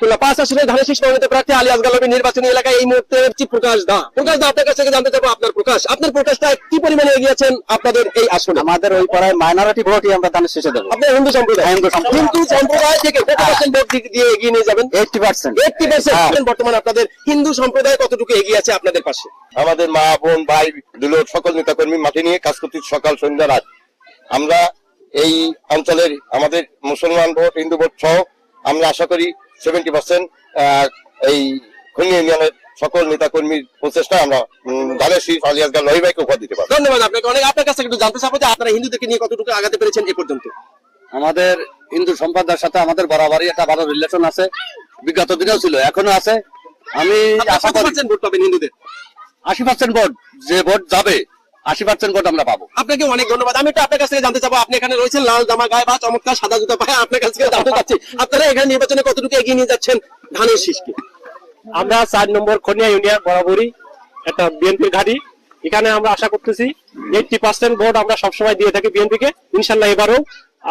খুলনা 5 আসনের ধানের শীষ মনোনীত প্রার্থী আলী আসগার লবি নির্বাচনী এলাকায় এই মুহূর্তে প্রকাশ দা আপনার কাছ থেকে জানতে চাবো আপনার প্রকাশটা কি পরিমাণে এগিয়েছেন আপনাদের এই আসনে? আমাদের ওই পাড়ায় মাইনরিটি ভোটই আমরা ধানের শীষে দেবো। আপনার হিন্দু সম্প্রদায় থেকে কত পার্সেন্ট ভোট দিয়ে এগিয়ে নিয়ে যাবেন? 80%। বর্তমানে আপনাদের হিন্দু সম্প্রদায় কতটুকু এগিয়ে আছে আপনাদের পাশে? আমাদের মা বোন ভাই দুলোর সকল নেতাকর্মী মাঠে নিয়ে কাজ করতে সকাল সন্ধ্যা রাত। আমরা এই অঞ্চলের আমাদের মুসলমান ভোট হিন্দু ভোট সহ আমরা আশা করি 70% এই খুলনা ইউনিয়নের সকল নেতাকর্মীর প্রচেষ্টা আমরা ধানের শীষ আলী আসগার লবি ভাইকে উপহার দিতে পারবো। ধন্যবাদ আপনাকে অনেক। আপনার কাছে একটু জানতে চাবো যে আপনারা হিন্দুদেরকে নিয়ে কতটুকু আগাতে পেরেছেন এ পর্যন্ত? আমাদের হিন্দু সম্প্রদায়ের সাথে আমাদের বরাবরই একটা ভালো রিলেশন আছে, বিগত দিনেও ছিল, এখনো আছে। আমি আশা করি ভোট পাবেন হিন্দুদের 80% ভোট, যে ভোট যাবে 80% ভোট আমরা পাবো। আপনাকে অনেক ধন্যবাদ। আমি একটু আপনার কাছ থেকে জানতে চাবো, আপনি এখানে রয়েছেন লাল জামা গায়ে বা চমৎকার সাদা জুতা পায়ে, আপনার কাছ থেকে জানতে চাচ্ছি আপনারা এখানে নির্বাচনে কতটুকু এগিয়ে নিয়ে যাচ্ছেন ধানের শীষকে? আমরা 4 নম্বর খনিয়া ইউনিয়ন বরাবরই একটা বিএনপির ঘাঁটি। এখানে আমরা আশা করতেছি 80% ভোট আমরা সবসময় দিয়ে থাকি বিএনপিকে। ইনশাল্লাহ এবারও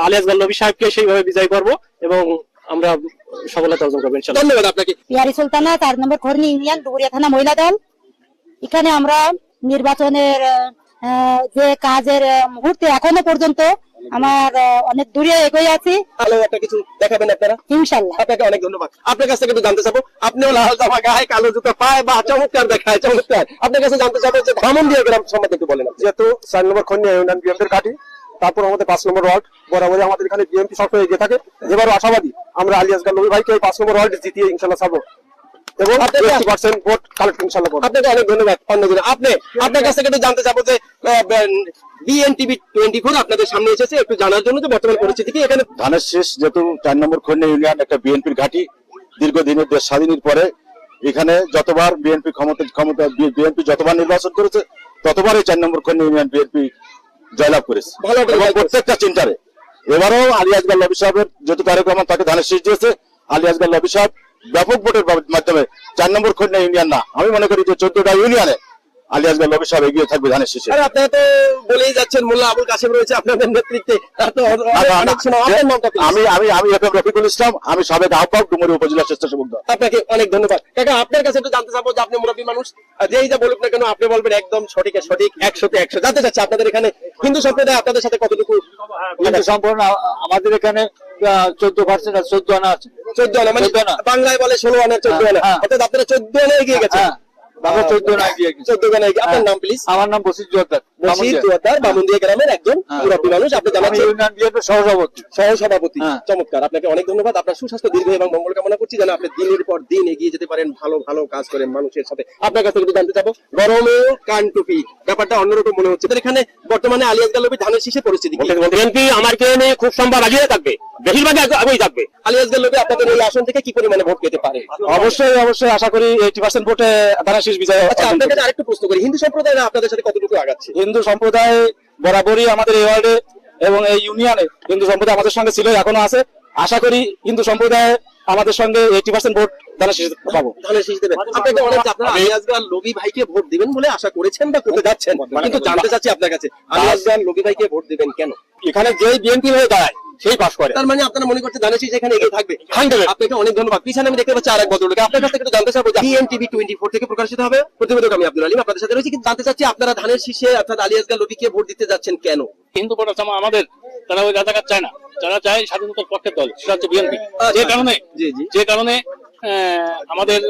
আলী আসগার লবি সাহেবকে সেইভাবে বিজয় করব এবং আমরা সফলতা অর্জন করবো ইনশাল্লাহ। ধন্যবাদ আপনাকে। পিয়ারি সুলতানা, 4 নম্বর খর্নি ইউনিয়ন, ডুবুরিয়া থানা, মহিলা দল। এখানে আমরা নির্বাচনের যে কাজের মুহূর্তে এখনো পর্যন্ত আমার অনেক দূরে এগিয়ে আছি। ভালো একটা কিছু দেখাবেন আপনারা ইনশাল্লাহ। আপনাকে অনেক ধন্যবাদ। আপনার কাছ থেকে একটু জানতে চাবো, আপনিও লাল জামা গায়ে কালো জুতা পায়ে বা চমৎকার দেখায়, চমৎকার। আপনার কাছে জানতে চাবো যে ব্রাহ্মণদিয়া গ্রাম সম্বন্ধে একটু বলেন। যেহেতু 4 নম্বর খনিয়া ইউনিয়ন বিএনপির ঘাঁটি, তারপর আমাদের 5 নম্বর ওয়ার্ড বরাবরই আমাদের এখানে বিএনপি সবসময় এগিয়ে থাকে। এবারও আশাবাদী আমরা আলী আসগার লবি ভাইকে 5 নম্বর ওয়ার্ড জিতিয়ে ইনশাল্লাহ ছাড়বো এবং 80% ভোট কালেক্ট ইনশাল্লাহ করবো। আপনাকে অনেক ধন্যবাদ। আপনার কাছ থেকে একটু জানতে চাবো যে বিএনটিভি 24 আপনাদের সামনে এসেছে একটু জানার জন্য যে বর্তমান পরিস্থিতি কি এখানে। ধানের শীষ যেহেতু 4 নম্বর খনিয়া ইউনিয়ন একটা বিএনপির ঘাঁটি, দীর্ঘদিনের দেশ স্বাধীনের পরে এখানে যতবার বিএনপি বিএনপি যতবার নির্বাচন করেছে ততবার এই 4 নম্বর খনিয়া ইউনিয়ন বিএনপি জয়লাভ করেছে এবং প্রত্যেকটা চিন্তারে। এবারও আলী আসগার লবি সাহেবের যেহেতু তারেক রহমান তাকে ধানের শীষ দিয়েছে, আলী আসগার লবি সাহেব ব্যাপক ভোটের মাধ্যমে 4 নম্বর খনিয়া ইউনিয়ন না, আমি মনে করি যে 14টা ইউনিয়নে আলী আসগার লবি সাহেব এগিয়ে থাকবে ধানের শীষে। আপনারা তো বলেই যাচ্ছেন মোল্লা আবুল কাশেম রয়েছে আপনাদের নেতৃত্বে। আমি এফএম রফিকুল ইসলাম, আমি সাবেক আহ্বায়ক ডুমুরি উপজেলা স্বেচ্ছাসেবক দল। আপনাকে অনেক ধন্যবাদ। কাকা আপনার কাছে একটু জানতে চাবো যে আপনি মুরব্বী মানুষ, যেই যা বলুক না কেন আপনি বলবেন একদম সঠিক 100তে 100। জানতে চাচ্ছি আপনাদের এখানে হিন্দু সম্প্রদায় আপনাদের সাথে কতটুকু হিন্দু সম্পূর্ণ আমাদের এখানে 14% আর 14 আনা আছে। 14 আনা মানে বাংলায় বলে 16 আনা 14 আনা, অর্থাৎ আপনারা 14 আনা এগিয়ে গেছেন। 14 আনা এগিয়ে গেছে। 14 আনা এগিয়ে। আপনার নাম প্লিজ? আমার নাম বসির জোয়ারদার, বামুনদিয়া গ্রামের একজন মুরব্বী মানুষ। আপনি জানাচ্ছেন ইউনিয়ন বিএনপির সহসভাপতি। চমৎকার। আপনাকে অনেক ধন্যবাদ। আপনার সুস্বাস্থ্য দীর্ঘ এবং মঙ্গল কামনা করছি যেন আপনি দিনের পর দিন এগিয়ে যেতে পারেন, ভালো ভালো কাজ করেন মানুষের সাথে। আপনার কাছ থেকে একটু জানতে চাবো, গরমে কান টুপি ব্যাপারটা অন্যরকম মনে হচ্ছে এখানে বর্তমানে আলী আসগার লবি ধানের শীষের পরিস্থিতি কি? বিএনপি আমার কে নিয়ে খুব সম্ভব আগিয়ে থাকবে, বেশিরভাগ আগেই থাকবে। আলী আসগার লবি আপনাদের এই আসন থেকে কি পরিমাণে ভোট পেতে পারে? অবশ্যই আশা করি 80% ভোটে ধানের শীষ বিজয়। আচ্ছা, আপনার কাছে আরেকটু প্রশ্ন করি, হিন্দু সম্প্রদায়রা আপনাদের সাথে কতটুকু আগাচ্ছে? হিন্দু সম্প্রদায় বরাবরই আমাদের এই ওয়ার্ডে এবং এই ইউনিয়নে হিন্দু সম্প্রদায় আমাদের সঙ্গে ছিল, এখনো আছে। আশা করি হিন্দু সম্প্রদায় আমাদের সঙ্গে 80% ভোট ধানের শীষ পাবো। ধানের শীষ দেবেন। আপনাকে অনেক আপনারা আলী আসগার লবি ভাইকে ভোট দিবেন বলে আশা করেছেন বা করতে যাচ্ছেন, কিন্তু জানতে চাচ্ছি আপনার কাছে আলী আসগার লবি ভাইকে ভোট দিবেন কেন? এখানে যেই বিএনপি হয়ে দাঁড়ায় সেই পাস করে। তার মানে আপনারা মনে করছেন ধানের শীষ এখানে এগিয়ে থাকবে। আপনাকে অনেক ধন্যবাদ। পিছনে আমি দেখতে পাচ্ছি আরেক ভদ্রলোক। আপনার কাছ থেকে একটু জানতে চাবো, বিএনটিভি 24 থেকে প্রকাশিত হবে প্রতিবেদক আমি আব্দুল আলিম আপনাদের সাথে রয়েছি, কিন্তু জানতে চাচ্ছি আপনারা ধানের শীষে অর্থাৎ আলী আসগার লবিকে ভোট দিতে যাচ্ছেন কেন? হিন্দু ভোট আছে আমাদের, তারা ওই রাজাকার চায় না, যারা চায় স্বাধীনতার পক্ষের দল, সেটা হচ্ছে বিএনপি। যে কারণে আমাদের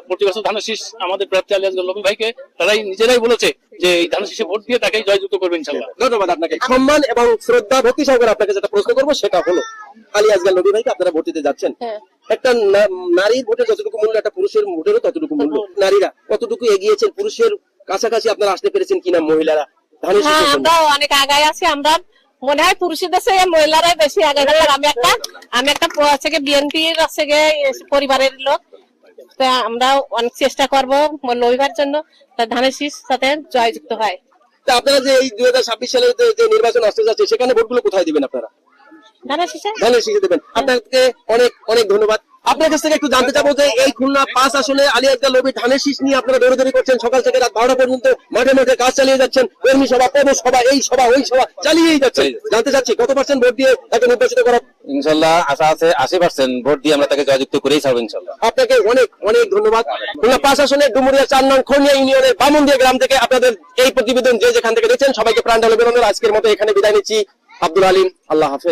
প্রতি বছর ধানের শীষ আমাদের প্রার্থী আলী আসগার লবি ভাইকে তারাই নিজেরাই বলেছে যে এই ধানের শীষে ভোট দিয়ে তাকেই জয়যুক্ত করবে ইনশাআল্লাহ। ধন্যবাদ আপনাকে। সম্মান এবং শ্রদ্ধা ভক্তি সহকারে আপনাকে যেটা প্রশ্ন করবো সেটা হলো, আলী আসগার লবি ভাইকে আপনারা ভোট দিতে যাচ্ছেন, একটা নারীর ভোটের যতটুকু মূল্য একটা পুরুষের ভোটেরও ততটুকু মূল্য। নারীরা কতটুকু এগিয়েছেন, পুরুষের কাছাকাছি আপনারা আসতে পেরেছেন কিনা? মহিলারা ধানের শীষের জন্য আমরা অনেক আগায় আছি, আমরা মনে হয় পুরুষদের চেয়ে মহিলারাই বেশি আগে গেল। আমি একটা বিএনপির পরিবারের লোক, আমরা অনেক চেষ্টা করবো লবিবার জন্য ধানের শীষ সাথে জয়যুক্ত হয়। আপনারা যে এই 2026 সালে যে নির্বাচন আসতে যাচ্ছে সেখানে ভোটগুলো কোথায় দিবেন আপনারা? ধানের শীষে ধানের শীষে দেবেন। আপনাকে অনেক অনেক ধন্যবাদ। আপনার কাছ থেকে একটু জানতে চাবো যে এই খুলনা 5 আসনে আলী আসগার লবি ধানের শীষ নিয়ে আপনারা দৌড়াদৌড়ি করছেন, সকাল থেকে রাত 12টা পর্যন্ত মাঠে মাঠে কাজ চালিয়ে যাচ্ছেন, কর্মী সভা, পৌর সভা, এই সভা ওই সভা চালিয়েই যাচ্ছেন। জানতে চাচ্ছি কত % ভোট দিয়ে তাকে নির্বাচিত করা? ইনশাল্লাহ আশা আছে 80% ভোট দিয়ে আমরা তাকে জয়যুক্ত করেই ছাড়বো ইনশাল্লাহ। আপনাকে অনেক অনেক ধন্যবাদ। খুলনা 5 আসনে ডুমুরিয়া 4 নং খনিয়া ইউনিয়নের বামুনদিয়া গ্রাম থেকে আপনাদের এই প্রতিবেদন যে যেখান থেকে দেখছেন সবাইকে প্রাণ ঢালে অভিনন্দন। আজকের মতো এখানে বিদায় নিচ্ছি। আব্দুল আলিম, আল্লাহ হাফেজ।